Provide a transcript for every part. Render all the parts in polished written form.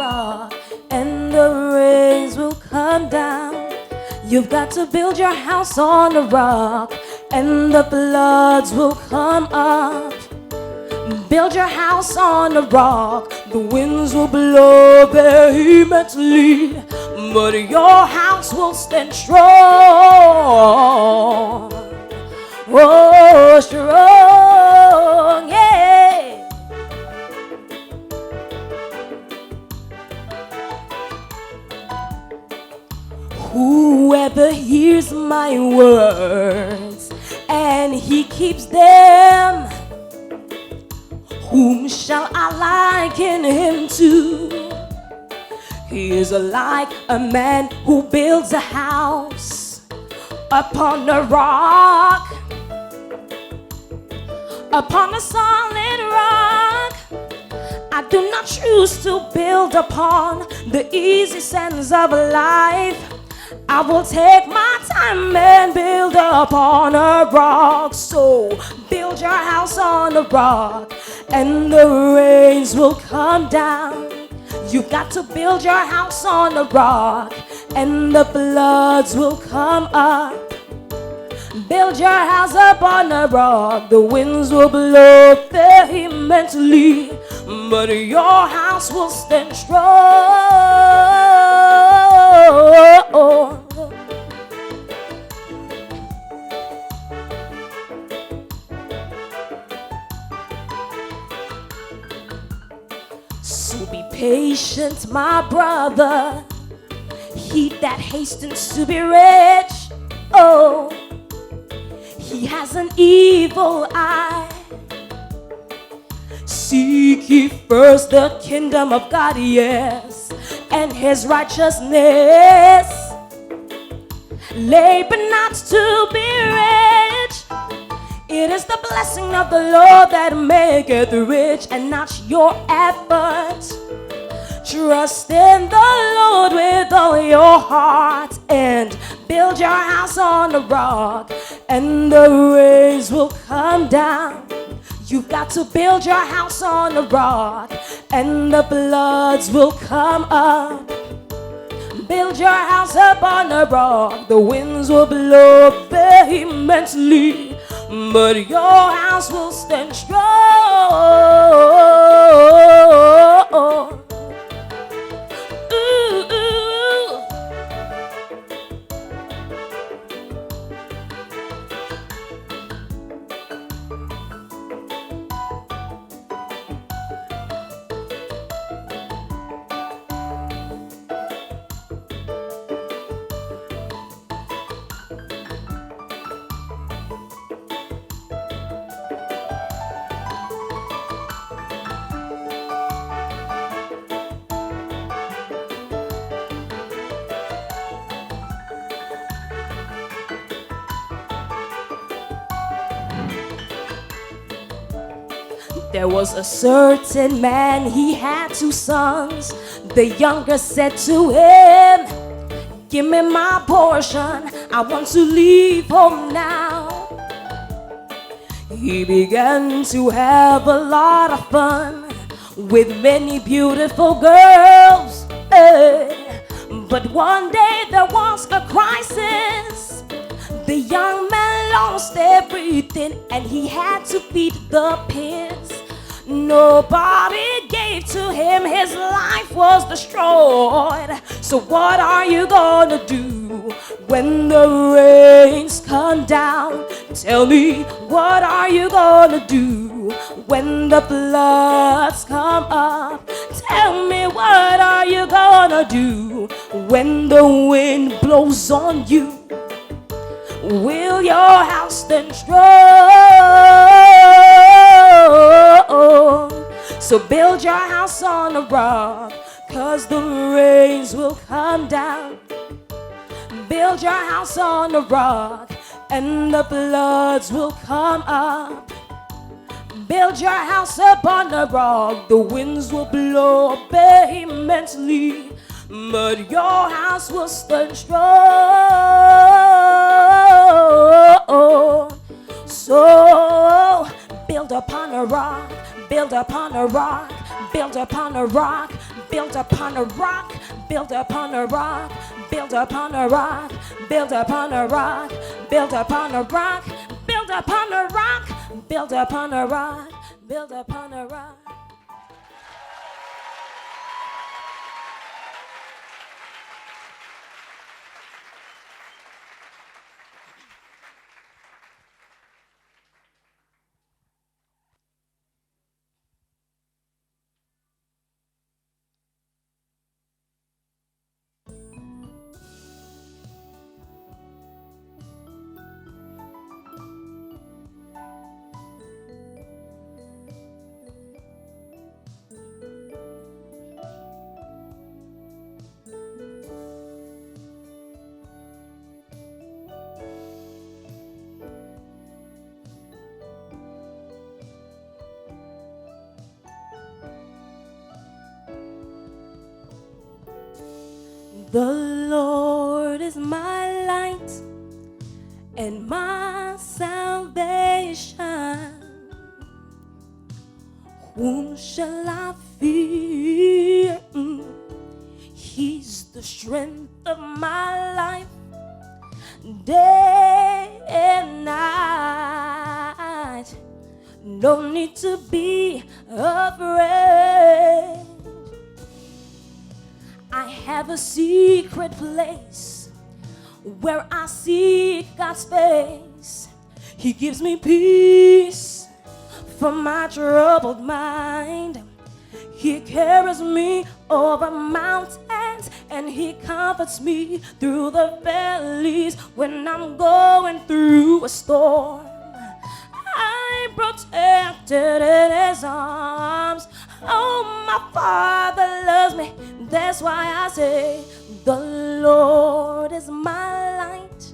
rock, and the rains will come down. You've got to build your house on a rock, and the floods will come up. Build your house on a rock, the winds will blow vehemently, but your house will stand strong. Oh, strong, yeah. Whoever hears my words and he keeps them, whom shall I liken him to? He is like a man who builds a house upon a rock, upon a solid rock. I do not choose to build upon the easy sands of life. I will take my time and build upon a rock. So build your house on a rock, and the rains will come down. You've got to build your house on a rock, and the floods will come up. Build your house up on a rock, the winds will blow vehemently, but your house will stand strong. So be patient, my brother. He that hastens to be rich, oh, he has an evil eye. Seek ye first the kingdom of God, yes, and his righteousness. Labor not to be rich. It is the blessing of the Lord that maketh rich, and not your effort. Trust in the Lord with all your heart, and build your house on the rock, and the rains will come down. You've got to build your house on the rock, and the floods will come up. Build your house up on the rock, the winds will blow vehemently, but your house will stand strong. Ooh, ooh. There was a certain man, he had 2 sons. The younger said to him, give me my portion, I want to leave home now. He began to have a lot of fun with many beautiful girls, but one day there was a crisis. The young man lost everything, and he had to feed the pigs. Nobody gave to him, his life was destroyed. So what are you gonna do when the rains come down? Tell me, what are you gonna do when the floods come up? Tell me, what are you gonna do when the wind blows on you? Will your house stand strong? So build your house on a rock, 'cause the rains will come down. Build your house on a rock, and the floods will come up. Build your house up on a rock, the winds will blow vehemently, but your house will stand strong. So build upon a rock, build upon a rock, build upon a rock, built upon a rock, built upon a rock, built upon a rock, built upon a rock, built upon a rock, built upon a rock, built upon a rock, built upon a rock. The Lord is my light and my salvation. Whom shall I fear? He's the strength of my life, day and night. No need to be afraid. I have a secret place where I seek God's face. He gives me peace for my troubled mind. He carries me over mountains and He comforts me through the valleys when I'm going through a storm. I'm protected in His arms. Oh, my Father loves me. That's why I say, the Lord is my light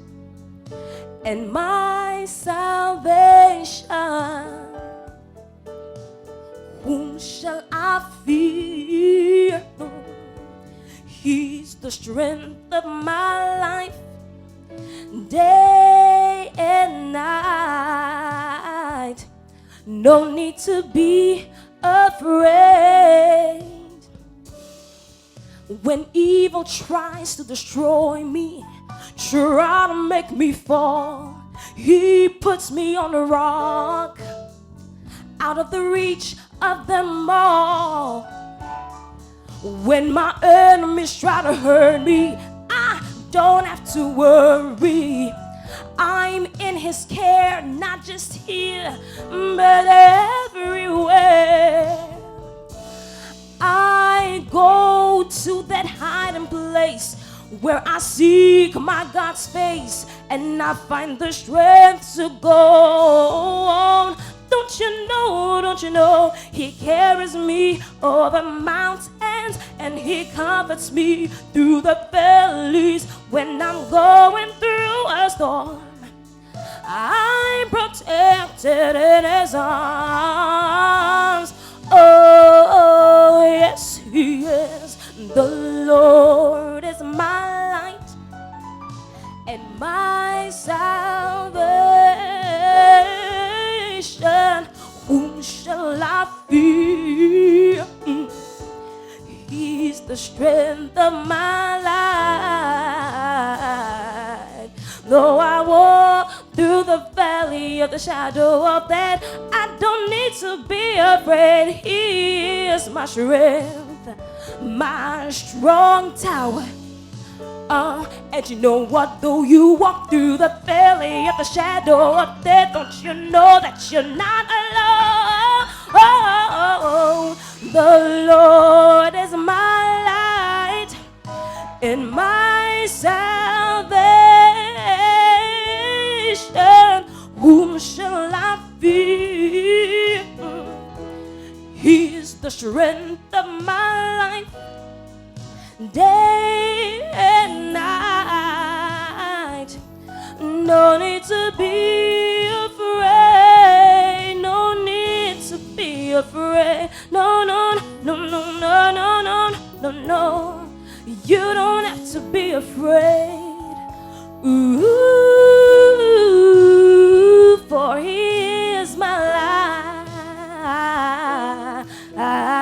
and my salvation. Whom shall I fear? He's the strength of my life, day and night. No need to be afraid. When evil tries to destroy me, try to make me fall, He puts me on a rock, out of the reach of them all. When my enemies try to hurt me, I don't have to worry. I'm in His care, not just here, but everywhere. I go to that hiding place where I seek my God's face, and I find the strength to go on. Don't you know, He carries me over mountains and He comforts me through the valleys when I'm going through a storm. I'm protected in His arms. Oh, yes, He is. The Lord is my light and my salvation. Whom shall I fear? He's the strength of my life. Though I walk through the valley of the shadow of death, I don't need to be afraid. He is my strength, my strong tower. And you know what? Though you walk through the valley of the shadow of death, don't you know that you're not alone? Oh, the Lord is my light and my salvation. Whom shall I fear? He is the strength of my life, day and night. No need to be afraid. No need to be afraid. No, no, no, no, no, no, no, no, no. You don't have to be afraid. Ooh, for He is my light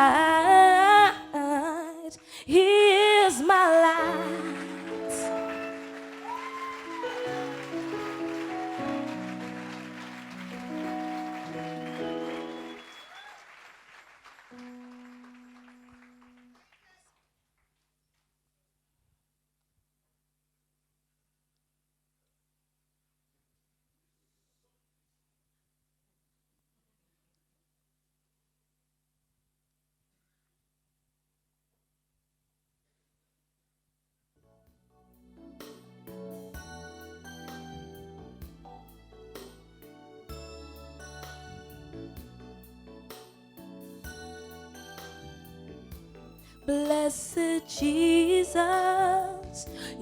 Blessed Jesus,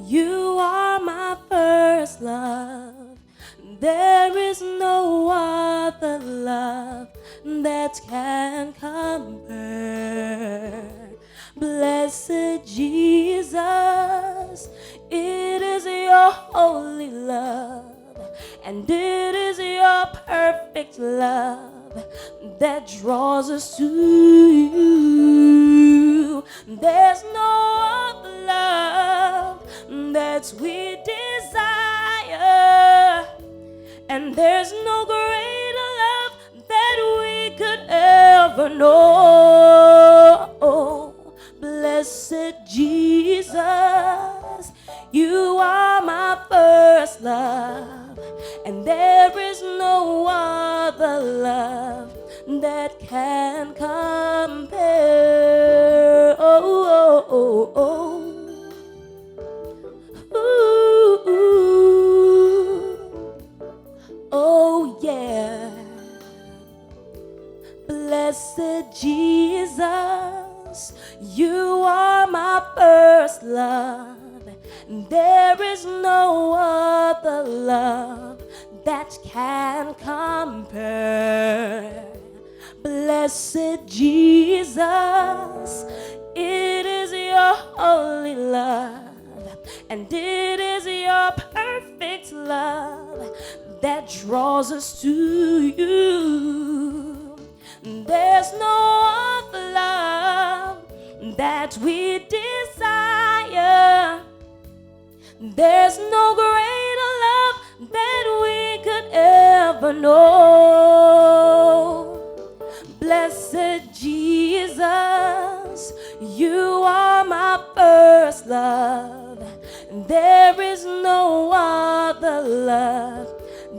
you are my first love. There is no other love that can compare. Blessed Jesus, it is your holy love, and it is your perfect love that draws us to you. There's no other love that we desire, and there's no greater love that we could ever know. Blessed Jesus, you are my first love, and there is no other love that can compare. Oh, oh, oh, oh. Ooh, ooh. Oh, yeah. Blessed Jesus, you are my first love. There is no other love that can compare. Blessed Jesus, it is your holy love, and it is your perfect love that draws us to you. There's no other love that we desire. There's no greater love that we could ever know. Blessed Jesus, you are my first love. There is no other love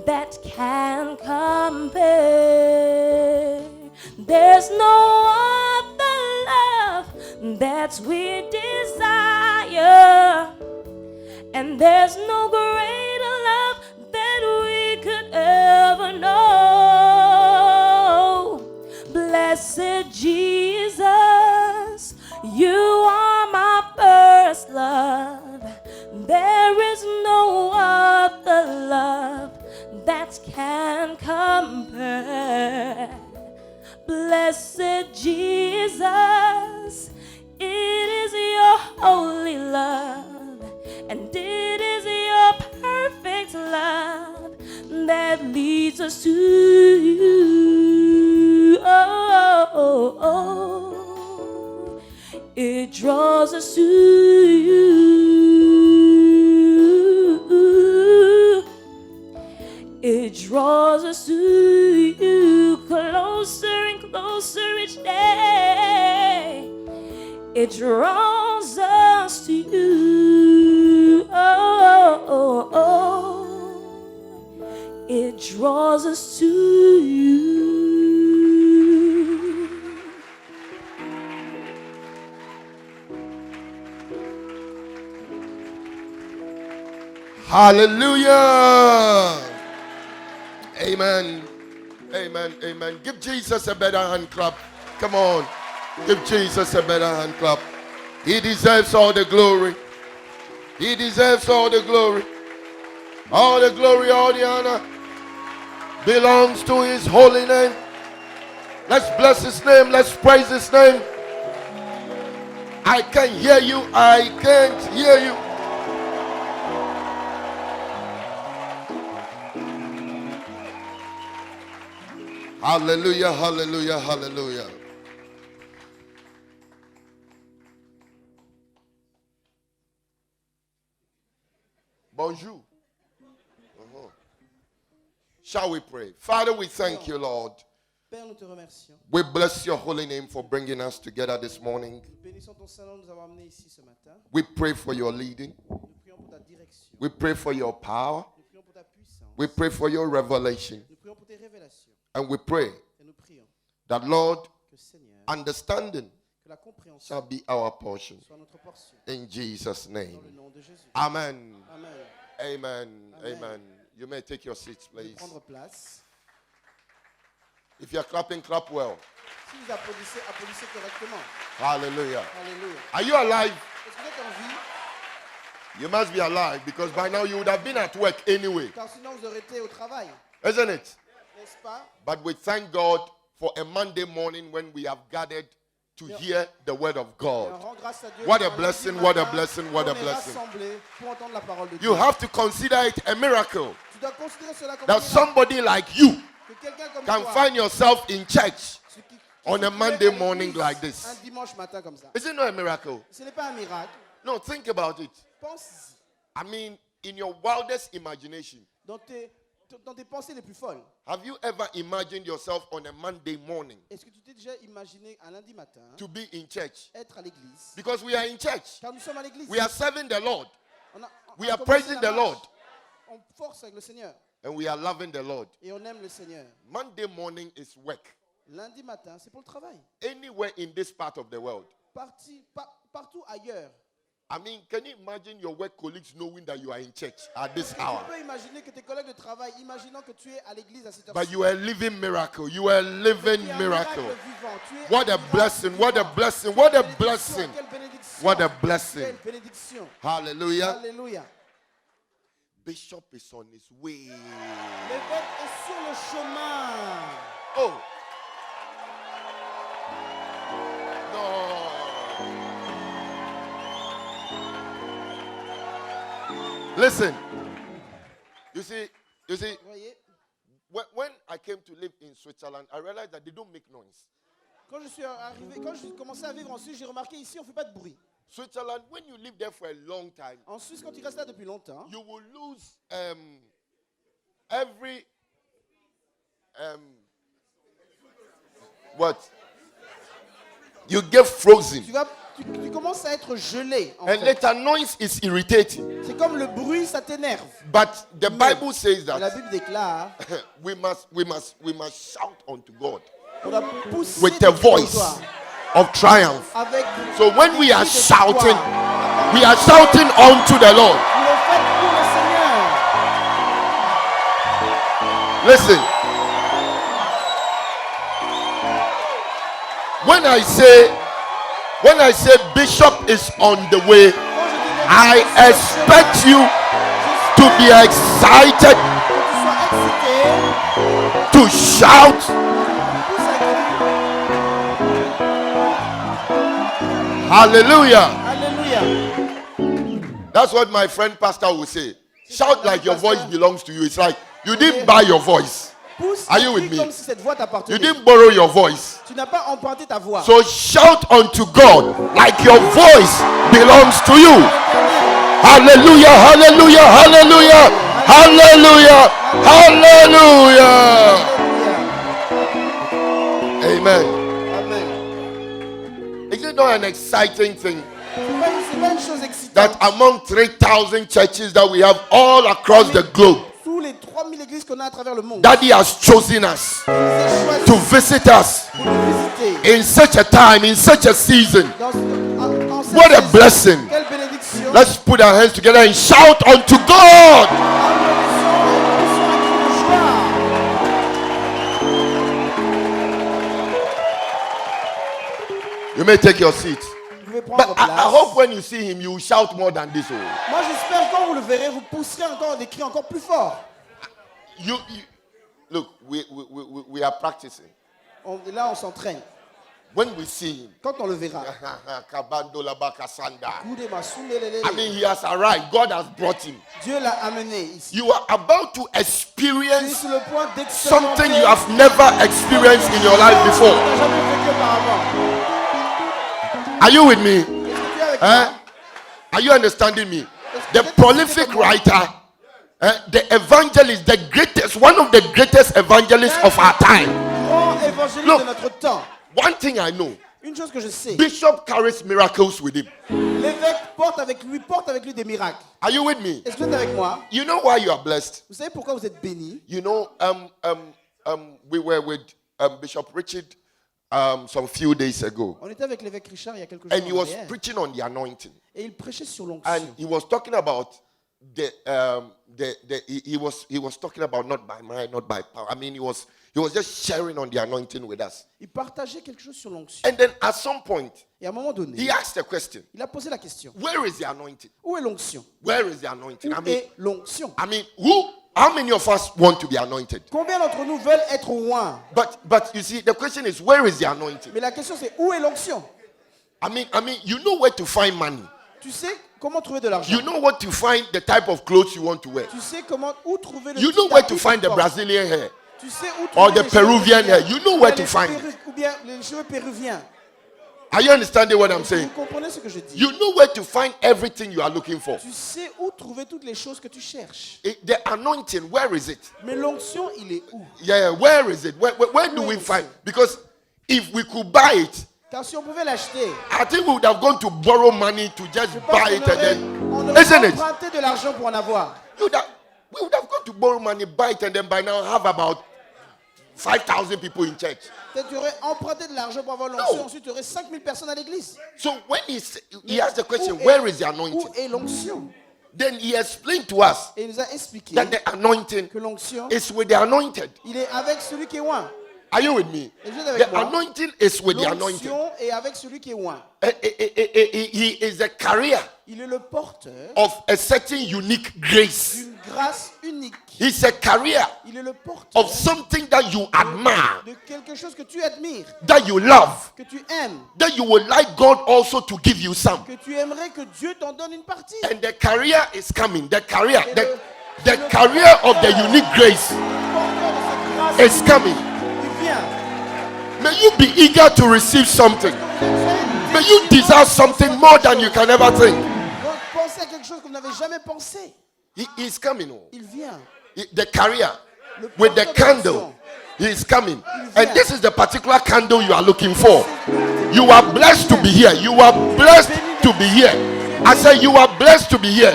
that can compare. There's no other love that we desire, and there's no greater love that we could ever know. Blessed Jesus, you are my first love. There is no other love that can compare. Blessed Jesus, it is your holy love, and it is your perfect love that leads us to you. Oh, oh, oh. It draws us to you. It draws us to you, closer and closer each day. It draws us to you. Oh, oh, oh. It draws us to you. Hallelujah. Amen. Amen. Amen. Give Jesus a better hand clap. Come on. Give Jesus a better hand clap. He deserves all the glory. He deserves all the glory. All the glory, all the honor belongs to his holy name. Let's bless his name. Let's praise his name. I can hear you. I can't hear you. Hallelujah, hallelujah, hallelujah. Bonjour. Shall we pray? Father, we thank you, Lord. Père, nous te remercions. We bless your holy name for bringing us together this morning. Nous bénissons ton Saint-Nom de nous avoir amenés ici ce matin. We pray for your leading. Nous prions pour ta direction. We pray for your power. Nous prions pour ta puissance. We pray for your revelation. Nous prions pour tes révélations. And we pray Et nous prions that, Lord, que Seigneur, understanding que la compréhension shall be our portion. soit notre portion. In Jesus' name. Dans le nom de Jésus. Amen. Amen. Amen. Amen. Amen. You may take your seats, Veuillez please. prendre place. If you're clapping, clap well. Si vous applaudissez, applaudissez correctement. Hallelujah. Alléluia. Are you alive? Est-ce que vous êtes en vie? You must be alive because by now you would have been at work anyway, Car sinon vous aurez été au travail. isn't it? N'est-ce pas? But we thank God for a Monday morning when we have gathered to hear the word of Et on God. rend grâce à Dieu. What a pour un blessing, lundi what a matin, blessing, what a on est blessing. rassemblés pour entendre la parole de Dieu. You have to consider it a miracle Tu dois considérer cela comme that un miracle. somebody like you Que quelqu'un comme can toi, find yourself in church ce qui- on se a trouve Monday à l'église morning like Un this. dimanche matin comme ça. Is it not a miracle? Ce n'est pas un miracle. No, think about it. Pense-y. I mean, in your wildest imagination, Dans tes pensées les plus folles. have you ever imagined yourself on a Monday morning Est-ce que tu t'es déjà imaginé un lundi matin to be in church? être à l'église? Because we are in church. Car nous sommes à l'église. We are serving the Lord. We on are commence praising la the marche. Lord. On force avec le Seigneur And we are loving the Lord. et on aime le Seigneur. Monday morning is work. Lundi matin, c'est pour le travail. Anywhere in this part of the world. Partout ailleurs. I mean, can you imagine your work colleagues knowing that you are in church at this hour? Tu peux imaginer que tes collègues de travail, imaginant que tu es à l'église à cette heure. But you are a living miracle. You are a living Tu es un miracle. vivant. Tu es What un a miracle blessing. What a vivant. blessing. What a Bénédiction, blessing. quelle bénédiction. What a blessing. Quelle bénédiction. Hallelujah. Alléluia. Bishop is on his way. L'évêque est sur le chemin. Oh. No. Listen. You see, Vous voyez, when I came to live in Switzerland, I realized that they don't make noise. quand je suis arrivé, quand j'ai commencé à vivre en Suisse, j'ai remarqué ici on ne fait pas de bruit. Switzerland, when you live there for a long time, En Suisse, quand tu restes là depuis longtemps, you will lose every what? You get frozen. tu commences à être gelé. En And fait. later noise is irritating. C'est comme le bruit, ça t'énerve. But the Bible says Et la that Bible déclare, we must shout unto God on a poussé with des a cris de voice joie of triumph. avec So when we des are cris de shouting, victoire. we are shouting unto the Lord. Vous le faites pour le Seigneur. Listen. When I say Bishop is on the way, Quand je dis I l'évêque est sur le expect chemin, you to be excited, que tu sois excité, to shout, pousse à cri. hallelujah. Alléluia. That's what my friend pastor will say. Shout like your voice belongs to you. It's like you didn't buy your voice. Pousse Are et you with crie me? comme si cette voix You t'appartenait. didn't borrow your voice. Tu n'as pas emprunté ta voix. So shout unto God like your voice belongs to you. Hallelujah, hallelujah, hallelujah, hallelujah, hallelujah. Amen. Amen. Is it not an exciting thing C'est pas une chose excitante. that among 3,000 churches that we have all across the globe, Tous les 3000 églises qu'on a à travers le monde, Daddy has chosen us il nous a choisis to visit us pour nous visiter. in such a time, in such a season? En cette What a saison, blessing. Quelle bénédiction. Let's put our hands together and shout unto God. You may take your seat. Vous pouvez prendre But place. I hope when you see him, you will shout more than this. Oh. Moi j'espère quand vous le verrez, vous pousserez encore des cris encore plus forts. Look, we are practicing. Là on s'entraîne. When we see him, Quand on le verra. Kabando Labaka Sanda. Goudé ma soulélélé. I mean, he has arrived. God has brought him. Dieu l'a amené ici. You are about to Tu es experience sur le point something d'expérimenter you have never experienced in your life Tu before. n'as jamais vécu auparavant. Are you with me? Est-ce que tu es avec Huh? moi? Are you understanding me? The prolific writer, the evangelist, the greatest, one of the greatest evangelists of our time. Grand évangéliste Look. de notre temps. One thing I know, Une chose que je sais, Bishop carries miracles with him. l'évêque porte avec lui des miracles. Are you with me? Est-ce que vous êtes avec moi? You know why you are blessed? Vous savez pourquoi vous êtes bénis? You know, we were with Bishop Richard some few days ago, On était avec l'évêque Richard il y a quelques and jours he en was arrière, preaching on the anointing, et il prêchait sur and l'onction. he was talking about he was talking about not by might, not by power. I mean, he was just sharing on the anointing with us. Il partageait quelque chose sur l'onction. And then at some point, Et à un moment donné, he asked a question. il a posé la question. Where is the anointing? Où est l'onction? Where is the anointing? Où est l'onction? How many of us want to be anointed? Combien d'entre nous veulent être oints? But you see, the question is, where is the anointing? Mais la question c'est où est l'onction? I mean, you know where to find money. Tu sais comment trouver de l'argent? You know what to find the type of clothes you want to wear. Tu sais où trouver le You type know where to d'habit find que the tu portes. Brazilian hair. Tu sais où Or trouver the les cheveux Peruvian péruviens. hair. You know where Ou bien to les find it. ou bien les cheveux péruviens. Are you understanding what I'm saying? Vous comprenez ce que je dis? You know where to find everything you are looking for. Tu sais où trouver toutes les choses que tu cherches. The anointing, where is it? Mais l'onction, il est où? Yeah, where is it? Where do we find? Because if we could buy it, Car si on pouvait l'acheter, I think we would have gone to borrow money to just je pense buy it and on then, aurait isn't it? emprunté de l'argent pour en avoir. We would have gone to borrow money, buy it, and then by now have about 5,000 people in church. Peut-être tu aurais emprunté de l'argent pour avoir l'onction, No. ensuite tu aurais 5000 personnes à l'église. So when he asked the question, Où est- where is the anointing? Où est l'onction? Then he explained to us Et il nous a expliqué that the anointing que l'onction, is with the anointed. il est avec celui qui est oint. Are you with me? Et vous êtes avec The moi? anointing is with the anointed. L'onction est avec celui qui est oint. He is the carrier Il est le porteur of a certain unique grace. d'une grâce unique. He's a carrier Il est le porteur of something that you admire, de quelque chose que tu admires, that you love, que tu aimes, that you would like God also to give you some. que tu aimerais que Dieu t'en donne une partie. And the carrier is coming. The carrier of the unique grace Le porteur de cette grâce is coming. qui vient. May you be eager to receive something. May you desire something more than you can ever think. Donc pensez à quelque chose que vous n'avez jamais pensé. He is coming. Il vient. The carrier Le with the porteur de candle. l'onction. He is coming. And this is the particular candle you are looking for. You are blessed to be here. You are blessed to be here. I say you are blessed to be here.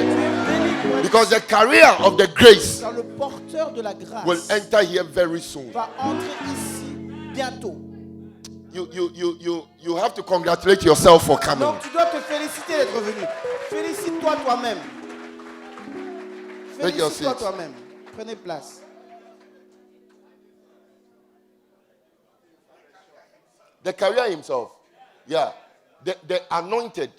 Because the carrier of the grace Car le porteur de la will grâce enter here very soon. va entrer ici bientôt. You have to congratulate yourself for coming. Donc tu dois te féliciter d'être venu. Félicite-toi toi-même. Take your Félicite-toi seat. toi-même. Prenez place. The carrier himself. Yeah. The anointed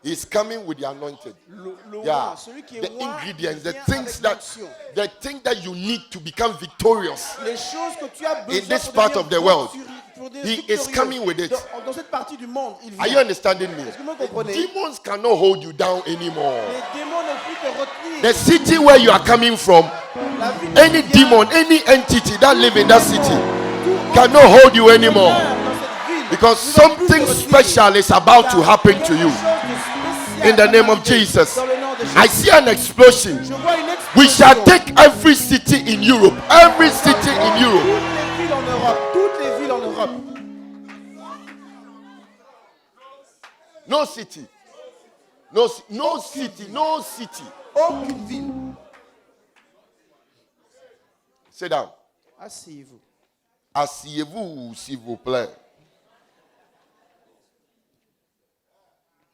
is coming with the anointed. Le Yeah. oint, celui qui est The oint, ingredients, the vient things avec that l'onction. the thing that you need to become victorious. Les choses que tu as besoin In this pour part devenir of the world, pour devenir he is victorieux. coming with it. Dans cette partie du monde, il Are you vient. understanding me? Est-ce que vous comprenez? Demons cannot hold you down anymore. Les démons ne peuvent plus te retenir. The city where you are coming from, La vie de any vient, demon, any entity that live in that city tout cannot hold you anymore. dans cette ville Because ne va plus te something retenir. special is about to happen to you. Quelque chose de spécial In the va name of arriver Jesus. dans le nom de Jésus. I see an explosion. Je vois une We shall explosion. take every city in Europe. Every city in Europe. Toutes les villes en Europe. Toutes les villes en Europe. No city. No city. No city. Aucune ville. Sit down. Asseyez-vous. Asseyez-vous, s'il vous plaît.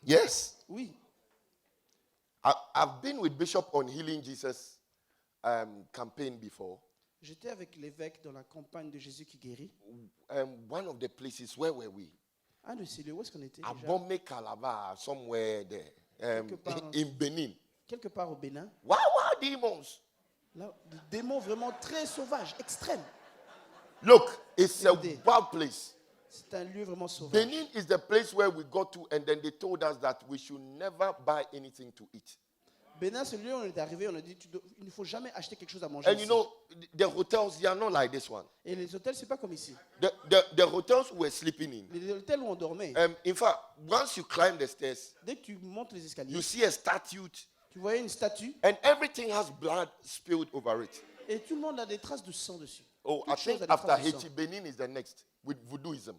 Yes. Oui. I've been with Bishop on Healing Jesus campaign before. J'étais avec l'évêque dans la campagne de Jésus qui guérit. One of the places, where were we? Un de ces lieux, où est-ce qu'on était déjà? Abomey Calabar, somewhere there. Quelque part In Benin. Quelque part au Bénin. Wow, demons. Là, des démons vraiment très sauvages, extrêmes. Look, it's a Écoutez. wild place. C'est un lieu vraiment sauvage. Benin is the place where we got to, and then they told us that we should never buy anything to eat. Bénin, c'est le lieu où on est arrivé, on a dit il ne faut jamais acheter quelque chose à manger. And you ici. know, the hotels, they are not like this one. Et les hôtels, c'est pas comme ici. The hotels we're sleeping in. Les hôtels où on dormait, In fact, once you climb the stairs, dès que tu montes les escaliers, you see a statue, tu voyais une statue and everything has blood spilled over it. et tout le monde a des traces de sang dessus. Oh, I Toute chose think a des after traces de Haiti, sang. Benin is the next with voodooism.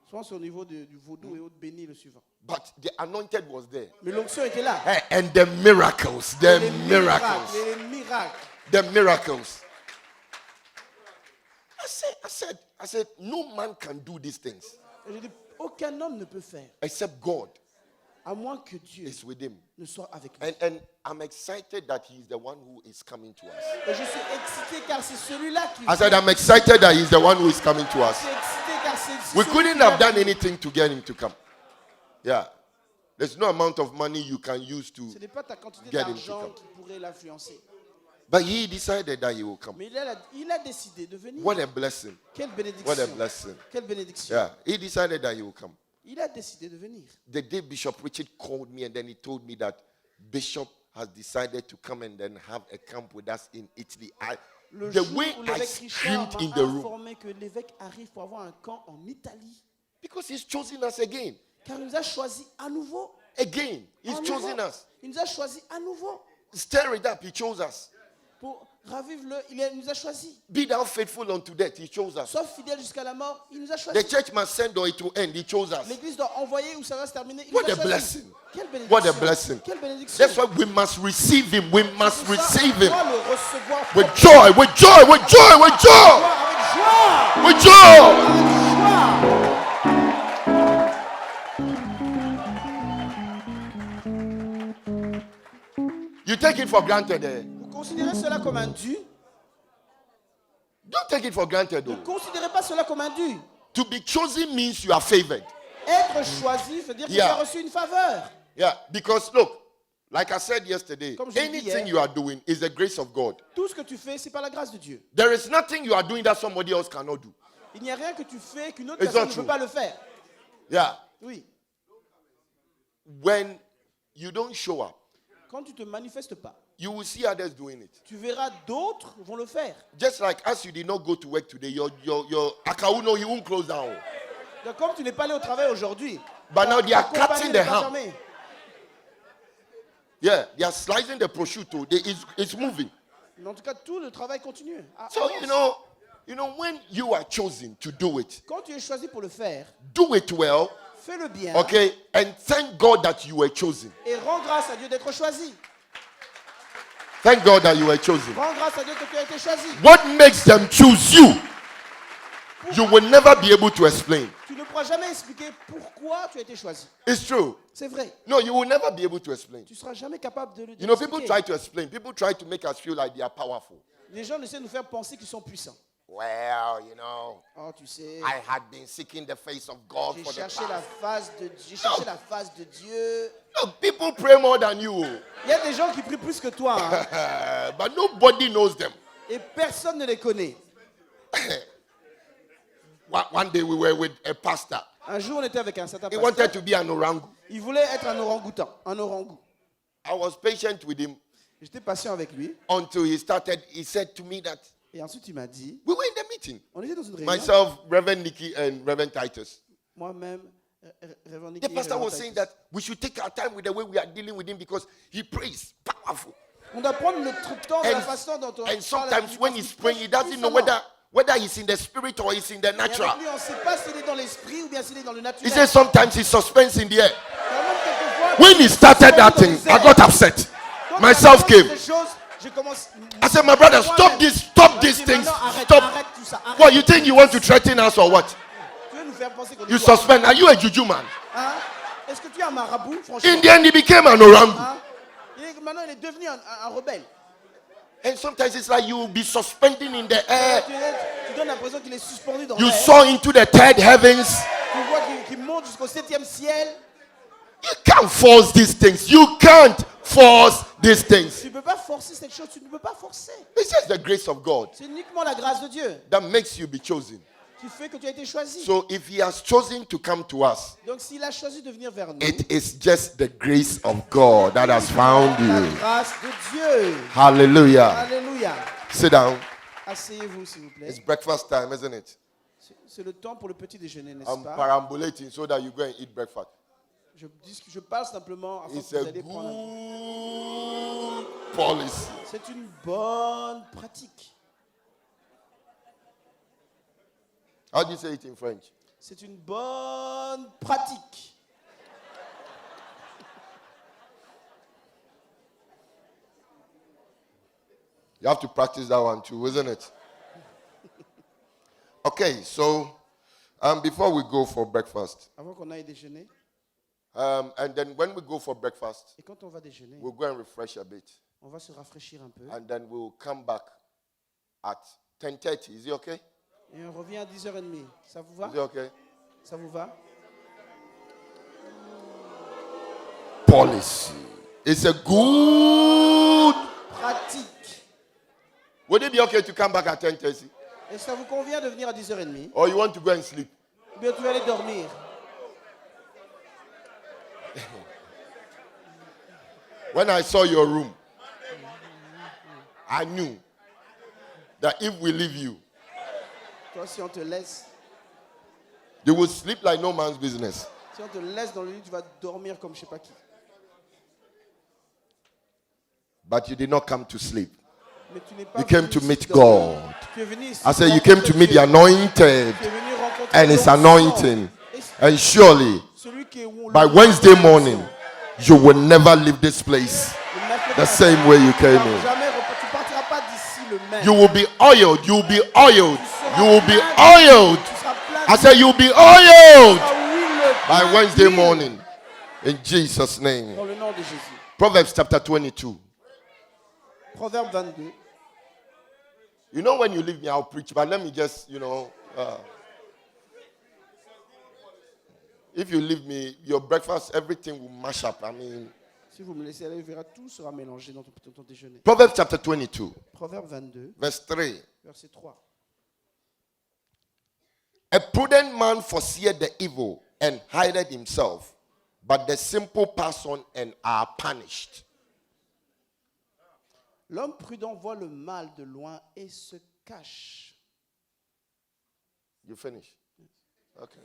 Je pense au niveau du vaudou et autres bénis le suivant. But the anointed was there. Mais l'onction était là. And the miracles, the Les miracles, les miracles. the miracles. I said, no man can do these things Et j'ai dit, aucun homme ne peut faire, except God. À moins que Dieu is with him. ne soit avec lui. And I'm excited that he is the one who is coming to us. Et je suis excité car c'est celui-là qui I said, I'm excited that he's the one who is coming to Je us. suis excité car c'est We celui couldn't qui va have done venir. anything to get him to come. Yeah. There's no amount of money you can use to. Ce n'est pas ta quantité Get him to d'argent come. qui pourrait l'influencer. But he decided that he will come. Mais il a décidé de venir. What a blessing. Quelle What a bénédiction. blessing. Quelle bénédiction. Yeah. He decided that he will come. Il a décidé de venir. The day Bishop Richard called me and then he told me that Bishop has decided to come and then have a camp with us in Italy. Le The jour way où I l'évêque Richard screamed in m'a the room. informé que l'évêque arrive pour avoir un camp en Italie. Because he's chosen us again. Car il nous a choisis à nouveau. Again. He's À chosen nouveau. us. Il nous a choisis à nouveau. Stir it up. He chose us. Pour ravivre nous a choisis. Be thou faithful unto death. He chose us. Sois fidèle jusqu'à la mort, il nous a The choisis. church must send or it will end. He chose us. L'église doit envoyer ou ça va se terminer. Il What nous a a choisis. blessing. Quelle bénédiction. What a blessing. Quelle bénédiction. That's why we must receive him. We must Pour ça, receive on him. doit le recevoir With joy, with joy, with joy, with joy, avec joie. with joy. Avec joie. You take it for granted. Vous considérez cela comme un dû. Don't take it for granted. Ne Though. considérez pas cela comme un dû. To be chosen means you are favored. Être choisi veut dire que Yeah. tu as reçu une faveur. Yeah, because look, like I said yesterday, Comme je l'ai dit anything hier. you are doing is the grace of God. Tout ce que tu fais, c'est par la grâce de Dieu. There is nothing you are doing that somebody else cannot do. Il n'y a rien que tu fais qu'une autre It's personne not ne peut true. pas le faire. Yeah. Oui. When you don't show up, Quand tu ne te manifestes pas, you will see others doing it. tu verras d'autres vont le faire. Just like as you did not go to work today, your Akauno, he won't close down. Donc, comme tu n'es pas allé au travail aujourd'hui, But now they are ta compagnie cutting n'est the pas ham. fermée. Yeah, they are slicing the prosciutto. It's moving. Mais en tout cas, tout le travail continue. So you know when you are chosen to do it, Quand tu es choisi pour le faire, do it well, fais-le bien. okay, and thank God that you were chosen. Et rends grâce à Dieu d'être choisi. Thank God that you were chosen. Rends grâce à Dieu que tu as été choisi. What makes them choose you? You will never be able to explain. Tu ne pourras jamais expliquer pourquoi tu as été choisi. It's true. C'est vrai. No, you will never be able to explain. Tu ne seras jamais capable de le You know, people expliquer. try to explain. People try to make us feel like they are powerful. Les gens essaient de nous faire penser qu'ils sont puissants. Well, you know, Oh, tu sais, I had been seeking the face of God j'ai for the cherché la past. face de Dieu. J'ai cherché la face de Dieu. Look, people pray more than you, Il y a des gens qui prient plus que toi, hein, but nobody knows them. et personne ne les connaît. One day we were with a pastor. Un jour, on était avec un certain He pasteur. wanted to be an orangu. Il voulait être un orang-outan, un orangou. I was patient with him J'étais patient avec lui. until he said to me that Et ensuite, il m'a dit, we were in the meeting. on était dans une réunion. Myself, Reverend Nicky, and Reverend Titus. Moi-même, Révérend The Nicky et pastor Révérend was saying Titus. that we should take our time with the way we are dealing with him because he prays powerful. On doit prendre notre temps de la façon dont on And parle sometimes avec lui, when parce he's qu'il praying, he prêche doesn't know puissamment. whether he's in the spirit or he's in the Et natural. avec lui, on ne sait pas s'il est dans l'esprit ou bien s'il est dans le He naturel. says sometimes he's suspense in the air. Quand même, quelquefois, When he started that thing, I got upset. quand Myself on commence came. des choses, je commence- I said, my brother, stop moi-même. this, stop Je these dis, things. maintenant, arrête, Stop. arrête tout ça, arrête. What, you think you want to threaten us or what? Tu veux nous faire penser qu'on est You quoi? suspend. Are you a juju man? Hein? Est-ce que tu es un marabout, franchement? In the end, he became an orangu. Hein? Maintenant, il est devenu un rebelle. And sometimes it's like you will be suspending in the air. Tu donnes l'impression qu'il est suspendu dans You l'air. soar into the third heavens. Tu vois qu'il monte jusqu'au 7e ciel. You can't force these things. You can't force these things. Tu ne peux pas forcer cette chose, tu ne peux pas forcer. It's just the grace of God C'est uniquement la grâce de Dieu that makes you be chosen. qui fait que tu as été choisi. So if he has chosen to come to us, Donc s'il a choisi de venir vers nous, it is just the grace of God that has found la you. grâce de Dieu. Hallelujah. Alléluia. Sit down. Asseyez-vous s'il vous plaît. It's breakfast time, isn't it? C'est le temps pour le petit déjeuner, n'est-ce I'm pas? perambulating so that you go and eat breakfast. Je parle simplement afin It's que a vous allez prendre un... good policy. C'est une bonne pratique. How do you say it in French? C'est une bonne pratique. You have to practice that one too, isn't it? Okay, so before we go for breakfast, Avant qu'on aille déjeuner, And then when we go for breakfast, Et quand on va déjeuner, we'll go and refresh a bit. on va se rafraîchir un peu. And then we'll come back at 10:30. Is it okay? Et on revient à 10h30. Ça vous va? Is it okay? Ça vous va? Policy. It's a good. Pratique. Would it be okay to come back at 10:30? Et ça vous convient de venir à 10h30? Or you want to go and sleep? Ou bien tu vas aller dormir? When I saw your room, I knew that if we leave you, Toi, si on te laisse, you will sleep like no man's business. si on te laisse dans le lit, tu vas dormir comme je sais pas qui. But you did not come to sleep. Mais tu n'es pas You came venu to ici meet dormir. God. Tu es venu ici I said you came to rencontrer meet the Dieu. anointed, Tu es venu rencontrer and His l'onction. anointing. Et And surely, celui qui est où by le- Wednesday morning, you will never leave this place le mercredi the matin, same way you came in. tu partiras pas d'ici le même. You will be oiled. You will be oiled. Tu seras You will be plein d'huile. oiled. Tu seras plein I d'huile. said you will be oiled Tu seras huileux, by plein Wednesday d'huile. morning. In Jesus' name. Dans le nom de Jésus. Proverbs chapter 22. Proverbe 22. You know when you leave me, I'll preach. But let me just, if you leave me, your breakfast, everything will mash up. I mean, Si vous me laissez aller, vous verrez, tout sera mélangé dans ton déjeuner. Proverbs chapter 22, Proverbe 22, verse 3. verset 3. A prudent man foreseeth the evil and hideth himself, but the simple pass on and are punished. L'homme prudent voit le mal de loin et se cache. You finish? Okay.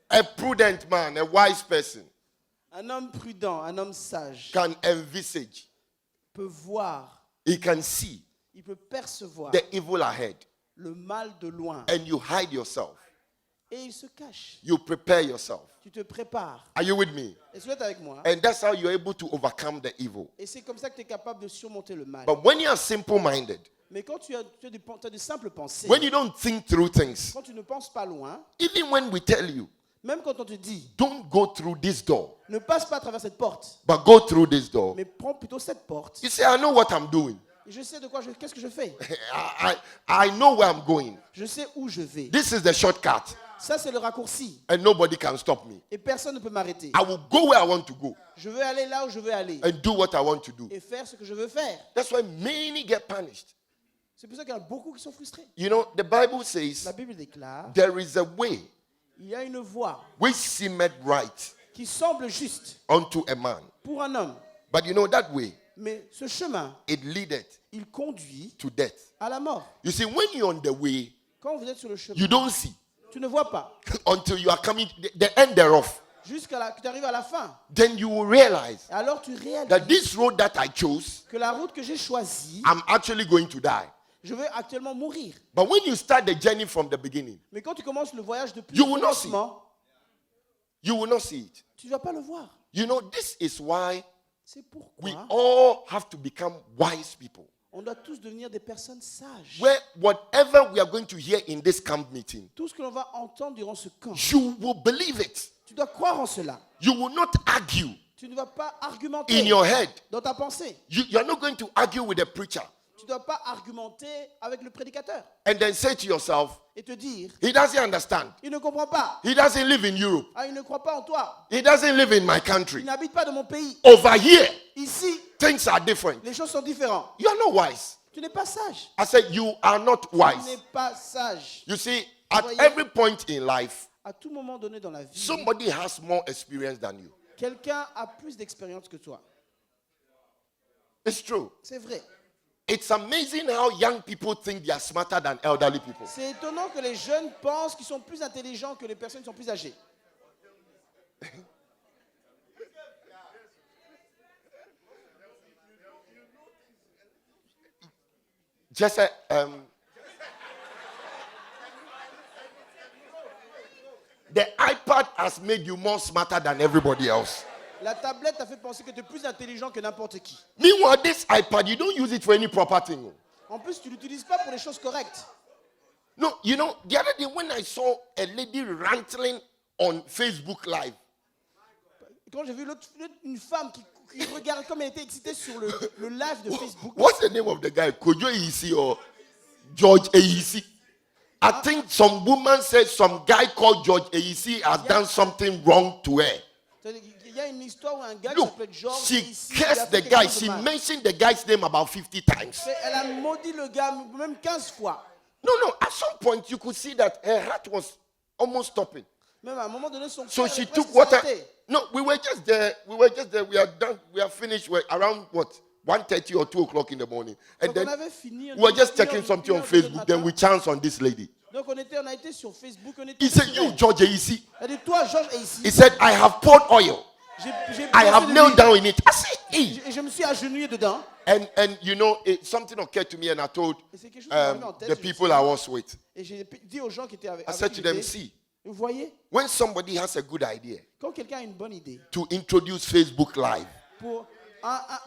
A prudent man, a wise person, Un homme prudent, un homme sage can envisage, peut voir, he can see il peut percevoir the evil ahead, le mal de loin and you hide yourself. et il se cache. You prepare yourself. Tu te prépares. Are you with me? Est-ce que tu es avec moi? And that's how you're able to overcome the evil. Et c'est comme ça que tu es capable de surmonter le mal. But when you are simple-minded, Mais quand tu as de simples pensées, when you don't think through things, quand tu ne penses pas loin, even when we tell you, même quand on te dit, don't go through this door, ne passe pas à travers cette porte, but go through this door, mais prends plutôt cette porte. you say, I know what I'm doing. Et je sais de quoi qu'est-ce que je fais. I know where I'm going. Je sais où je vais. This is the shortcut, Ça, c'est le raccourci. and nobody can stop me. Et personne ne peut m'arrêter. I will go where I want to go Je veux aller là où je veux aller. and do what I want to do. Et faire ce que je veux faire. That's why many get punished. C'est pour ça qu'il y en a beaucoup qui sont frustrés. You know, the Bible says La Bible déclare, there is a way il y a une voie which seemeth right qui semble juste unto a man. pour un homme. But you know that way, Mais ce chemin, it leadeth il conduit to death. à la mort. You see, when you're on the way, Quand vous êtes sur le chemin, you don't see tu ne vois pas. until you are coming the end thereof. Jusqu'à que tu arrives à la fin. Then you will realize Et alors tu réalises that this road that I chose, que la route que j'ai choisie, I'm actually going to die. je vais actuellement mourir. But when you start the journey from the beginning, Mais quand tu commences le voyage depuis You le will not see. commencement, you will not see it. tu ne vas pas le voir. You know, this is why C'est we pourquoi all have to become wise people. on doit tous devenir des personnes sages. Where whatever we are going to hear in this camp meeting, Tout ce que l'on va entendre durant ce camp, you will believe it. tu dois croire en cela. You will not argue Tu ne vas pas argumenter in your head. dans ta pensée. You are not going to argue with the preacher Tu ne dois pas argumenter avec le prédicateur and then say to yourself, et te dire, he doesn't understand. il ne comprend pas. He doesn't live in Europe. Ah, il ne croit pas en toi. He doesn't live in my Il country. n'habite pas dans mon pays. Over here, Ici, things are different. les choses sont différentes. You are not wise. Tu n'es pas sage. I said, you are not Tu n'es wise. pas sage. You see, at Voyez. every point in life, À tout moment donné dans la vie, somebody has more experience than you. quelqu'un a plus d'expérience que toi. It's true. C'est vrai. It's amazing how young people think they are smarter than elderly people. C'est étonnant que les jeunes pensent qu'ils sont plus intelligents que les personnes qui sont plus âgées. Just the iPad has made you more smarter than everybody else. La tablette t'a fait penser que tu es plus intelligent que n'importe qui. Meanwhile, this iPad, you don't use it for any proper thing. En plus, tu l'utilises pas pour les choses correctes. No, you know, the other day when I saw a lady ranting on Facebook Live, Quand j'ai vu une femme qui regarde comme elle était excitée sur le live de Facebook. what's the name of the guy? Kojo Eisi or George Eisi? I think some woman said some guy called George Eisi has done something wrong to her. Il y a une histoire où un gars qui Look, s'appelle George she ici, lui a cursed fait the quelque guy. chose de She mal. mentioned the guy's name about 50 times. Elle a maudit le gars même 15 fois. No, at some point you could see that her heart was almost stopping. Même à un moment donné, son So cœur she est took presque water. s'arrêté. No, we were just there. We are done. We are finished. We're around what? 1:30 or 2 o'clock in the morning. And Donc on then avait fini. we were just une heure- checking une something on heure, 2 heures du Facebook. Then matin. we chanced on this lady. Donc on a été sur Facebook. On était He said, sur "You, elle. George Eisi." Elle a dit, toi, Georges, est ici. He said, "I have poured oil. J'ai I versé have de knelt l'huile. down in it." I said, "Hey." Et je me suis agenouillé dedans. And you know, something occurred to me, and I told Et c'est quelque chose qui m'est arrivé en tête. the people I was with. Et j'ai dit aux gens qui étaient avec I said qui to them, j'étais, "See, vous voyez, when somebody has a good idea quand quelqu'un a une bonne idée to introduce Facebook Live,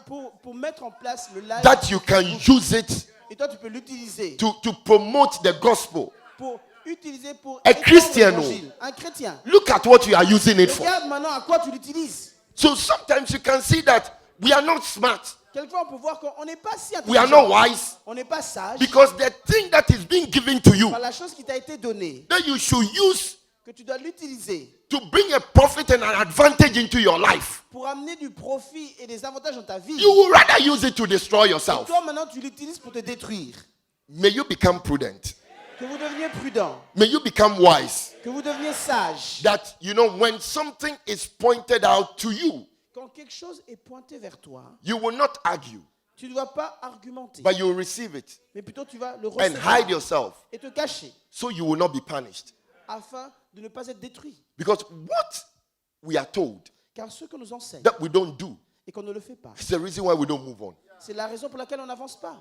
pour mettre en place le live, that you can use it et toi tu peux l'utiliser to promote the gospel. pour utiliser pour A étendre Christian, l'évangile. Un chrétien. Look at what you are using it for." Regarde maintenant à quoi tu l'utilises. So sometimes you can see that we are not smart, Quelquefois on peut voir qu'on n'est pas si we are not intelligent, wise, on n'est pas sage, because the thing that is being given to you, par la chose qui t'a été donnée, that you should use que tu dois l'utiliser to bring a profit and an advantage into your life, pour amener du profit et des avantages dans ta vie. you would rather use it to destroy Et yourself. toi maintenant tu l'utilises pour te détruire. May you become prudent. Que vous deveniez prudent, May you become wise. que vous deveniez sage. That, you know, when something is pointed out to you, Quand quelque chose est pointé vers toi, you will not argue, tu ne vas pas argumenter, but you will receive it mais plutôt tu vas le and recevoir hide yourself et te cacher so you will not be punished. afin de ne pas être détruit. Because what we are told Car ce que nous enseigne that we don't do et qu'on ne le fait pas, is the reason why we don't move on. c'est la raison pour laquelle on n'avance pas.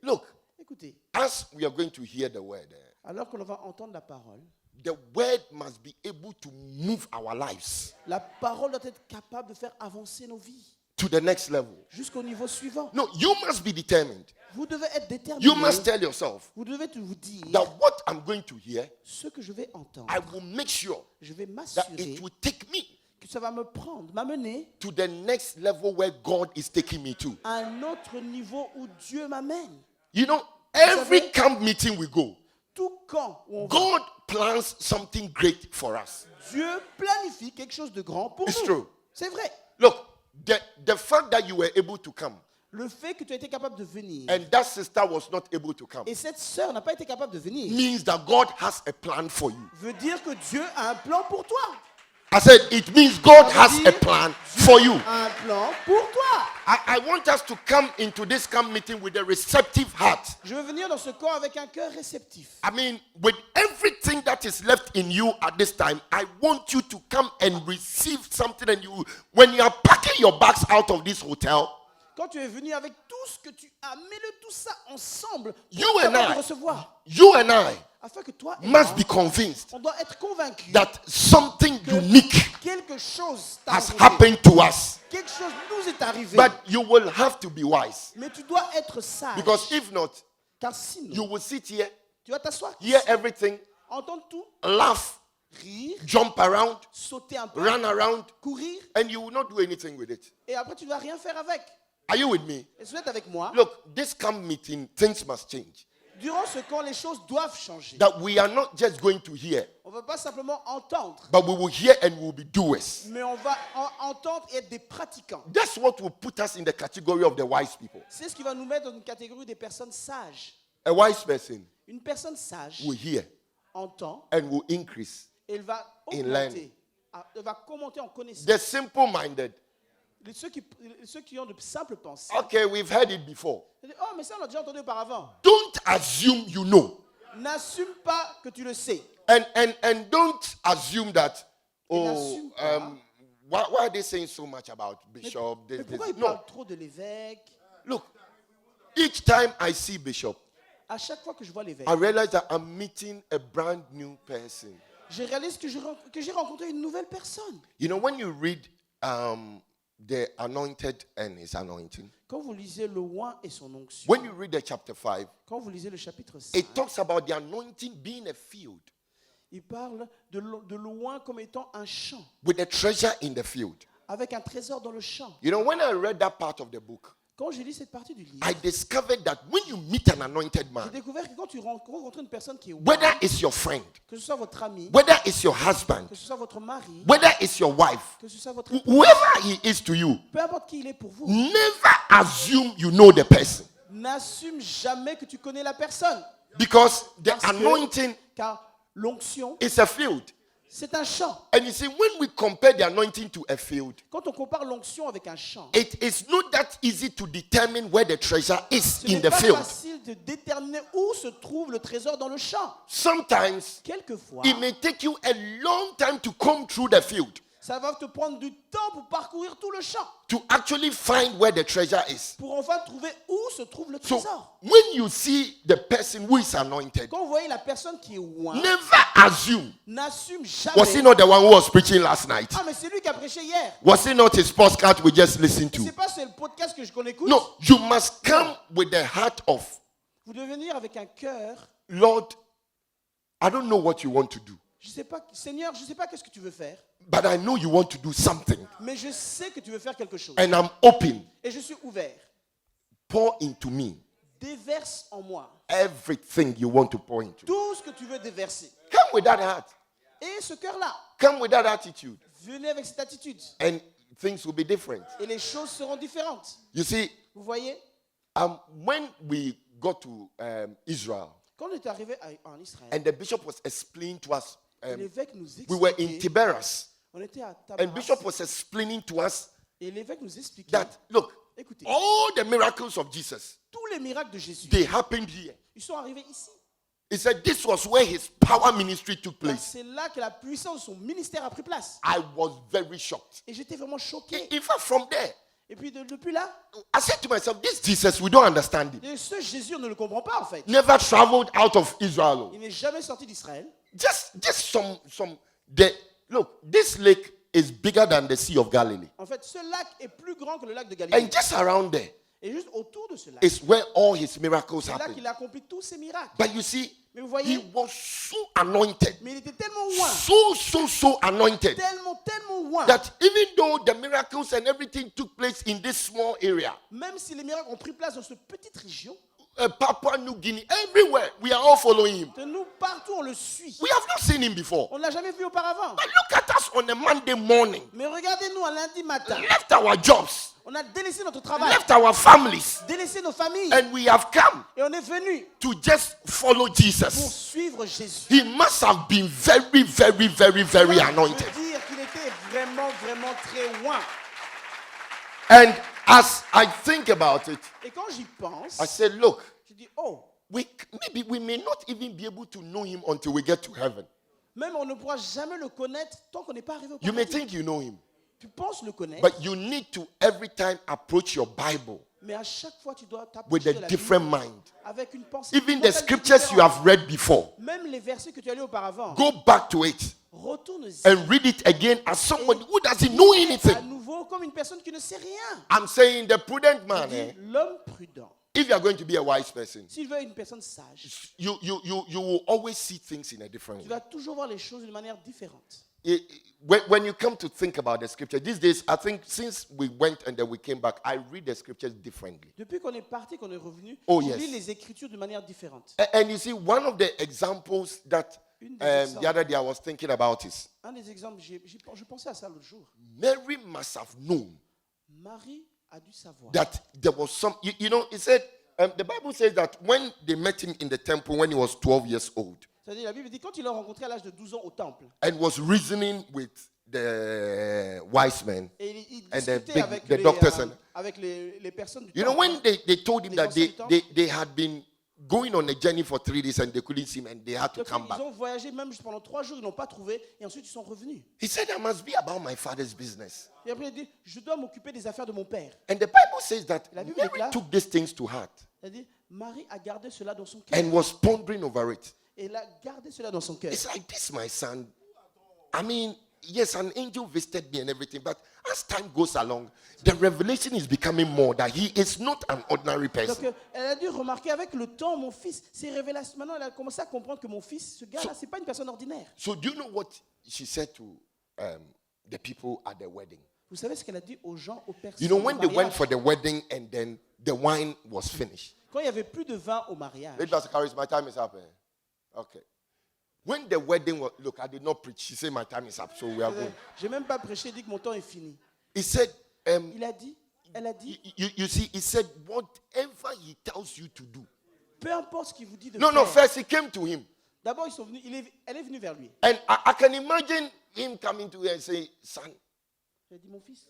Look, Écoutez, as we are going to hear the word, alors qu'on va entendre la parole, the word must be able to move our lives la parole doit être capable de faire avancer nos vies to the next level. jusqu'au niveau suivant. No, you must be determined. Vous devez être déterminé. You must tell yourself Vous devez vous dire that what I'm going to hear, ce que je vais entendre. I will make sure Je vais that m'assurer it will take me que ça va me prendre, m'amener to the next level where God is taking me to. à un autre niveau où Dieu m'amène. You know, every camp meeting we go, Tout camp où on va, God plans something great for us. Dieu planifie quelque chose de grand pour It's nous. true. C'est vrai. Look, the fact that you were able to come Le fait que tu as été capable de venir and that sister was not able to come et cette sœur n'a pas été capable de venir means that God has a plan for you. veut dire que Dieu a un plan pour toi. I said it means God has a plan for you. Un plan pour toi. I want us to come into this camp meeting with a receptive heart. Je veux venir dans ce camp avec un cœur réceptif. I mean, with everything that is left in you at this time, I want you to come and receive something. And you, when you are packing your bags out of this hotel, Quand tu es venu avec tout ce que tu as, mets-le tout ça ensemble You pour and capable I. de recevoir. you and I Afin que toi et must moi, be convinced on doit être convaincus that something unique quelque chose t'a has arrivé. happened to us. Quelque chose nous est arrivé. But you will have to be wise. Mais tu dois être sage. Because if not, Car sinon, you will sit here, tu vas t'asseoir, hear everything, entendre tout, laugh, rire, jump around, sauter un peu, run around, courir, and you will not do anything with it. et après tu ne vas rien faire avec. Are you with me? Et si vous êtes avec moi, Look, this camp meeting, things must change. durant ce camp, les choses doivent changer. That we are not just going to hear, On ne va pas simplement entendre, but we will hear and we will be doers. mais on va entendre et être des pratiquants. That's what will put us in the category of the wise people. C'est ce qui va nous mettre dans une catégorie des personnes sages. A wise person Une personne sage will hear entend and will increase. et elle va In augmenter. Elle va commenter en connaissance. The simple-minded, Ceux qui ont de simples pensées. okay, we've heard it before. Oh, mais ça, on l'a déjà entendu auparavant. Don't assume you know. N'assume pas que tu le sais. And don't assume that, oh, n'assume pas. why are they saying so much about Bishop? Mais pourquoi il No, parle trop de l'évêque? look, each time I see Bishop, À chaque fois que je vois l'évêque, I realize that I'm meeting a brand new person. je réalise que j'ai rencontré une nouvelle personne. You know, when you read the anointed and his anointing, Quand vous lisez le oint et son onction, when you read the chapter 5, quand vous lisez le chapitre 5, it talks about the anointing being a field il parle de l'oint comme étant un champ, with a treasure in the field. avec un trésor dans le champ. You know, when I read that part of the book, Quand j'ai lu cette partie du livre, I discovered that when you meet an anointed j'ai man, découvert que quand tu rencontres une personne qui est oint, whether it's your friend, que ce soit votre ami, whether it's your husband, que ce soit votre mari, whether it's your wife, que ce soit votre whoever he is to you, peu importe qui il est pour vous, never assume you know the person. n'assume jamais que tu connais la personne. Because the Parce que- anointing Car l'onction, is a field. c'est un champ. And you see, when we compare the anointing to a field, Quand on compare l'onction avec un champ, it is not that easy to determine where the treasure is ce in n'est the pas field. facile de déterminer où se trouve le trésor dans le champ. Sometimes Quelquefois, it may take you a long time to come through the field ça va te prendre du temps pour parcourir tout le champ, to actually find where the treasure is. pour enfin trouver où se trouve le So trésor. when you see the person who is anointed, Quand vous voyez la personne qui est oint, never assume. n'assume Was he jamais. not the one who was preaching last night? Ah, mais c'est lui qui a prêché hier. Was it not his podcast we just listened to? C'est pas c'est le podcast qu'on écoute. No, you must come with the heart of, Vous devez venir avec un cœur. Lord, I don't know what you want to do, Je sais pas, Seigneur, je sais pas qu'est-ce que tu veux faire, but I know you want to do something, mais je sais que tu veux faire quelque chose. and I'm open. Et je suis ouvert. Pour into me Déverse en moi everything you want to pour into. tout ce que tu veux déverser. Come with that heart. Et ce cœur-là, Come with that attitude, venez avec cette attitude. and things will be different. Et les choses seront différentes. You see, Vous voyez, when we got to Israel, quand on est arrivé en Israël, and the bishop was explaining to us, l'évêque nous we were in expliquait, Tiberias, on était à and Tabaras, bishop was explaining to us et l'évêque nous expliquait, that, look, écoutez, all the miracles of Jesus, tous les miracles de Jésus, they happened here. ils sont arrivés ici. He said this was where his power ministry took Car place. c'est là que la puissance de son ministère a pris place. I was very shocked. Et j'étais vraiment choqué. In fact, from there, Et puis depuis là, I said to myself, this Jesus, we don't understand him. et ce Jésus, on ne le comprend pas en fait. Never traveled out of Israel. Il n'est jamais sorti d'Israël. Just look, this lake is bigger than the Sea of Galilee. En fait, ce lac est plus grand que le lac de Galilée. And just around there Et juste autour de ce lac, is where all his miracles c'est là happen. qu'il a accompli tous ses miracles. But you see, Mais vous he voyez, was so anointed, mais il était tellement loin, so anointed, tellement loin, that even though the miracles and everything took place in this small area, même si les miracles ont pris place dans cette petite région, Papua New Guinea, everywhere, we are all following him. de nous, partout, on le suit. We have not seen him before. On ne l'a jamais vu auparavant. But look at us on a Monday morning. Mais regardez-nous un lundi matin. Left our jobs, On a délaissé notre travail, left our families, délaissé nos familles. and we have come Et on est venu to just follow pour Jesus. suivre Jésus. He must have been very Cela anointed. veut dire qu'il était vraiment très loin. And as I think about it, Et quand j'y pense, I said, look, je dis, oh, maybe we may not even be able to know him until we get to heaven. même on ne pourra jamais le connaître tant qu'on n'est pas arrivé au You may paradis. think you know him, Tu penses le connaître, but you need to every time approach your Bible mais à chaque fois tu dois with t'approcher a de la different Bible mind. avec une pensée. Even the totalement scriptures you différente. have read before, Même les versets que tu as lus auparavant, go back to it retourne-y and read it again as somebody who doesn't know à anything. nouveau comme une personne qui ne sait rien. I'm saying the prudent Il man, dit, l'homme prudent, if you are going to be a wise person, s'il veut être une personne sage, you will always see things in a different tu way. vas toujours voir les choses d'une manière différente. When you come to think about the scripture, these days, I think since we went and then we came back, I read the scriptures differently. Depuis qu'on est parti, qu'on est revenu, Oh, je yes. lis les Écritures de manière différente. And you see, one of the examples that Une des exemples. the other day I was thinking about is Un des exemples, je pensais à ça l'autre jour. Mary must have known Marie a dû savoir. that there was some, you know, it said, the Bible says that when they met him in the temple when he was 12 years old C'est-à-dire, la Bible dit, quand il l'a rencontré à l'âge de 12 ans au temple, and was reasoning with the wise men, et il And the discutait big- avec, the doctors and- avec les personnes du you know, temple. when they told him Les that anciens du they had been going on a journey for 3 days and they couldn't see him and they had to Donc, come back. ils ont voyagé même pendant 3 jours, ils n'ont pas trouvé, et ensuite ils sont revenus. He said, I must be about my father's business. Et après il dit, je dois m'occuper des affaires de mon père. And the Bible says that La Bible Mary déclare- took these things to heart C'est-à-dire, Marie a gardé cela dans son cœur. and was pondering over it. Et elle a gardé cela dans son cœur. It's like this, my son. I mean, yes, an angel visited me and everything, but as time goes along, the revelation is becoming more that he is not an ordinary person. Donc, elle a dû remarquer avec le temps, mon fils, ces révélations. Maintenant, elle a commencé à comprendre que mon fils, ce gars-là, c'est pas une personne ordinaire. So do you know what she said to the people at the wedding? Vous savez ce qu'elle a dit aux gens, aux personnes You know, when au they went mariage, for the wedding and then the wine was finished. quand il n'y avait plus de vin au mariage. Lady Pastor Caris, my time is up. Okay. When the wedding was, look, I did not preach. She said my time is up, so we are going. J'ai même pas prêché, il dit que mon temps est fini. He said, Il a dit, elle a dit, you see, he said, whatever he tells you to do. peu importe ce qu'il vous dit de No, faire. first he came to him. D'abord, ils sont venus, elle est venue vers lui. And I can imagine him coming to her and saying, son, Elle a dit, mon fils,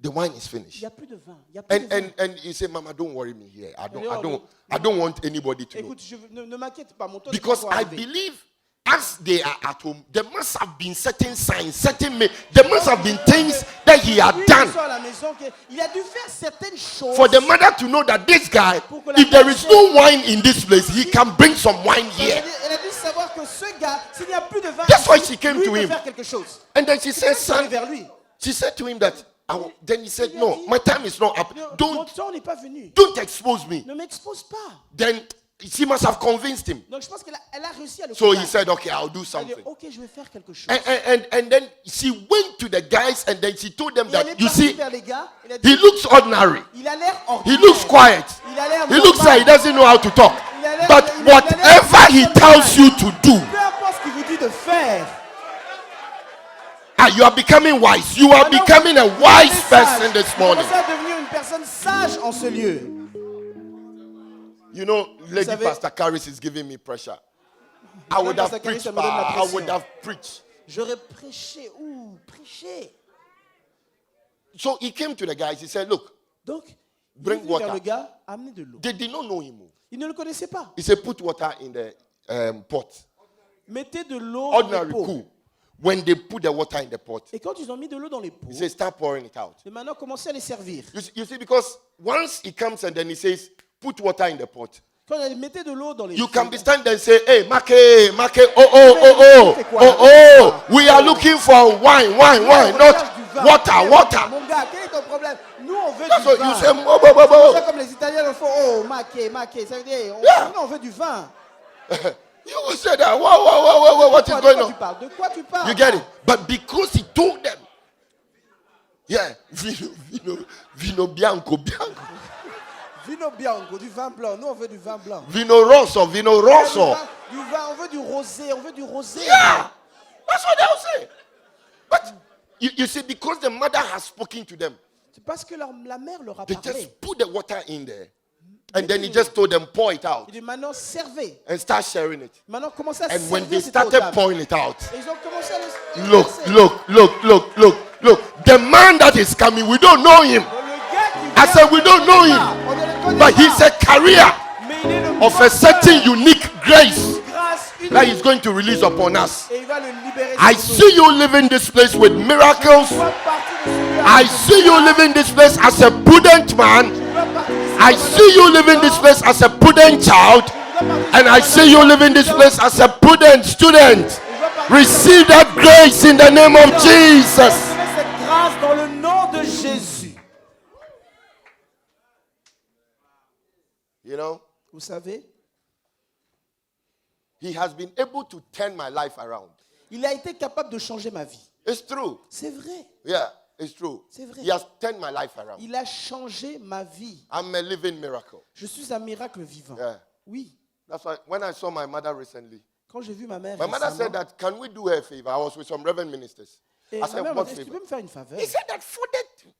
the wine is il finished. n'y a plus de vin. Il y a plus de vin. And you say, Mama, don't worry me here. I don't want anybody to know. Écoute, ne m'inquiète pas, mon temps Because n'est pas I encore arrivé. believe as they are at home, there must have been certain signs, there must have been things that he had Lui, done il sort à la maison, il a dû faire certaines choses. for the mother to know that this guy, if there is no wine in this place, he can bring some wine here. Elle a dû savoir que ce gars, s'il n'y a plus de vin, That's why she came lui to peut him. faire quelque chose. And then she said, Elle est son, vers lui. she said to him that, then he said, no, my time is not up. Mon temps n'est pas venu. Don't expose me. Ne m'expose pas. Then she must have convinced him. Donc je pense qu'elle a réussi à le So he convaincre. said, okay, I'll do Elle dit, something. ok, je vais faire quelque chose. And then she went to the guys and then she told them Et elle that, est you partie see, vers les gars. Elle a dit, he looks ordinary. il a l'air He ordinaire. looks quiet. Il a l'air He looks normal. like he doesn't know how to talk. Il a l'air- But il a l'air whatever he normal. tells you to do, Peu importe ce qu'il vous dit de faire. you are becoming wise. You are Maintenant, becoming a vous wise devenez person sage. this Vous morning. commencez à devenir une personne sage en ce lieu. You know, Lady savez- Pastor Caris is giving me pressure. I would have Pastor Caris, preached. ça me donne la I pression. would have preached. J'aurais prêché. Prêché. So he came to the guys. He said, look, Donc, il Bring est venu vers water. le gars, amener de l'eau. they did not know him. Il ne le connaissait pas. He said, put water in the pot. Mettez de l'eau dans les Ordinary, pots. cool. When they put the water in the pot, Et quand ils ont mis de l'eau dans les pots, he said, start pouring it out. et maintenant commencez à les servir. You see, because once he comes and then he says, put water in the pot, Quand ils mettez de l'eau dans les you pots, can be standing there and say, hey, Make, we are looking for wine, not water. Mon gars, quel est ton problème? Nous, on veut That's du what vin. you say. C'est comme les Italiens le font. Oh, Make. Ça veut dire, Yeah. nous, on veut du vin. You will say that, what is going on? De quoi tu parles? You get it? But because he told them, yeah, vino bianco. Vino bianco, du vin blanc. Nous, on veut du vin blanc. Vino rosso. Du vin, on veut du rosé. Yeah, that's what they'll say. But you see, because the mother has spoken to them, C'est parce que la mère leur a they parlé. just put the water in there. And then he just told them, pour it out Il dit maintenant, servez. and start sharing it. Maintenant, commencez à And when they servir cette eau started table. pouring it out, Et ils ont commencé à le look, the man that is coming, we don't know him. Le gars qui I vient, said, we don't know him. on ne le connaît But pas. he's a carrier Mais il est le of a porteur certain unique grace de grâce unique. that he's going to release upon us. Et il va le libérer. I sur nous. see you living this place with miracles. Tu vas partir de celui-là. I see you living this place as a prudent man. Tu vas partir de I see you living this place as a prudent child. And I see you living this place as a prudent student. Receive that grace in the name of Jesus. Recevez cette grâce dans le nom de Jésus. You know, Vous savez, he has been able to turn my life around. il a été capable de changer ma vie. It's true. C'est vrai. Yeah, it's true. C'est vrai. He has turned my life around. Il a changé ma vie. I'm a living miracle. Je suis un miracle vivant. Yeah. Oui. That's why when I saw my mother recently, Quand j'ai vu ma mère my mother said récemment, that, can we do her a favor? I was with some reverend ministers. et I ma said, mère m'a what dit, est-ce que tu favor? peux me faire une faveur? He said that for that,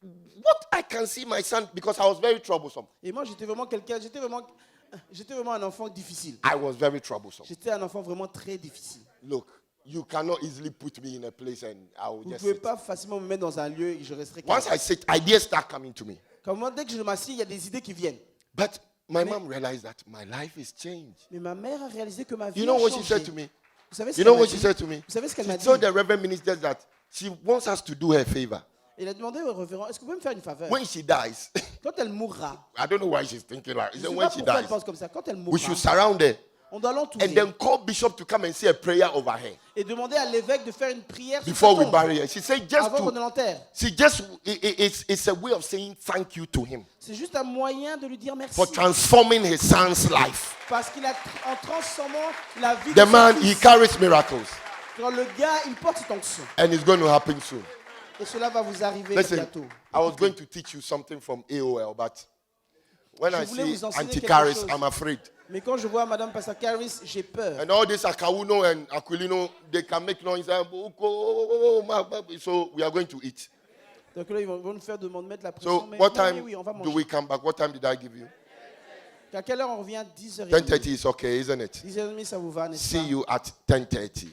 what I can see my son, because I was very troublesome. Et moi, j'étais vraiment un enfant difficile. I was very troublesome. J'étais un enfant vraiment très difficile. Look, you cannot easily put me in a place and I will Vous ne just pouvez sit. pas facilement me mettre dans un lieu et je resterai Once calme. I sit, ideas start coming to me. Comme moi, dès que je m'assieds, il y a des idées qui viennent. But my mom realized that my life is changed. Mais ma mère a réalisé que ma vie You know a what she changé. said to me? Vous savez ce You qu'elle know m'a what she dit? said to me? Vous savez ce qu'elle m'a She dit? told the reverend ministers that she wants us to do her a favor. Elle a demandé au révérend, est-ce que vous pouvez me faire une faveur? When she dies, Quand elle mourra, I don't know why she's thinking like. je She ne said sais when pas she pourquoi elle dies, pense comme ça. Quand elle we mourra, should surround her On doit and l'entourer then call bishop to come and say a prayer over her et demander à l'évêque de faire une prière sur before sa we tombe bury her. She said just avant qu'on ne to, l'enterre. it's a way of saying thank you to him C'est juste un moyen de lui dire merci. for transforming his son's life. Parce qu'il a, en transformant la vie The de son man, he fils, carries miracles, quand le gars, il porte cette onction. and it's going to happen soon. Et cela va vous arriver Listen, bientôt. I was going to teach you something from AOL, but when I Je voulais see vous enseigner quelque Anticharis, chose. I'm afraid. Mais quand je vois Madame Pastor Caris, j'ai peur. And all this Akauno and Aquilino, they can make noise. So we are going to eat. Donc là, ils vont nous faire demander de mettre la pression. So Mais what oui, time oui, on va do manger. we come back? What time did I give you? À quelle heure on revient? 10h30. 10:30 is okay, isn't it? 10h30, ça vous va, n'est-ce See pas? you at 10:30.